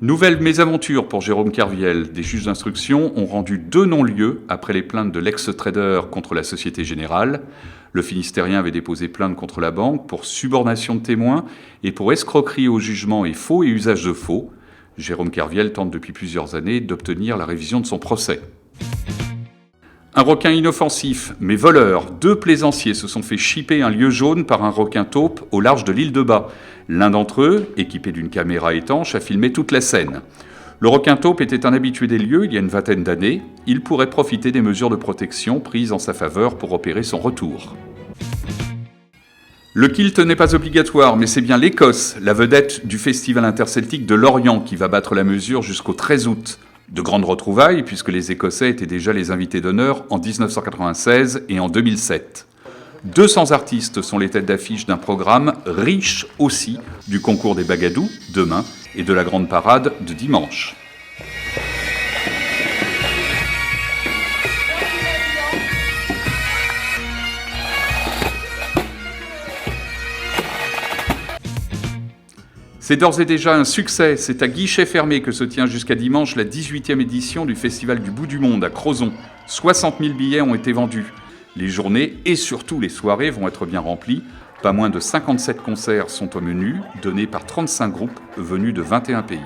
Nouvelle mésaventure pour Jérôme Kerviel. Des juges d'instruction ont rendu 2 non-lieux après les plaintes de l'ex-trader contre la Société Générale. Le Finistérien avait déposé plainte contre la banque pour subornation de témoins et pour escroquerie au jugement et faux et usage de faux. Jérôme Kerviel tente depuis plusieurs années d'obtenir la révision de son procès. Un requin inoffensif, mais voleur. 2 plaisanciers se sont fait chipper un lieu jaune par un requin taupe au large de l'île de Bas. L'un d'entre eux, équipé d'une caméra étanche, a filmé toute la scène. Le requin taupe était un habitué des lieux il y a une vingtaine d'années. Il pourrait profiter des mesures de protection prises en sa faveur pour opérer son retour. Le kilt n'est pas obligatoire, mais c'est bien l'Écosse, la vedette du Festival interceltique de Lorient, qui va battre la mesure jusqu'au 13 août. De grandes retrouvailles, puisque les Écossais étaient déjà les invités d'honneur en 1996 et en 2007. 200 artistes sont les têtes d'affiche d'un programme riche aussi du concours des Bagadous, demain, et de la grande parade de dimanche. C'est d'ores et déjà un succès. C'est à guichet fermé que se tient jusqu'à dimanche la 18e édition du Festival du Bout du Monde à Crozon. 60 000 billets ont été vendus. Les journées et surtout les soirées vont être bien remplies. Pas moins de 57 concerts sont au menu, donnés par 35 groupes venus de 21 pays.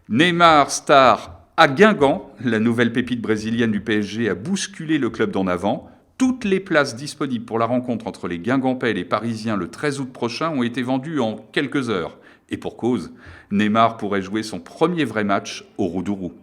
Neymar, star à Guingamp, la nouvelle pépite brésilienne du PSG a bousculé le club d'en avant. Toutes les places disponibles pour la rencontre entre les Guingampais et les Parisiens le 13 août prochain ont été vendues en quelques heures. Et pour cause, Neymar pourrait jouer son premier vrai match au Roudourou.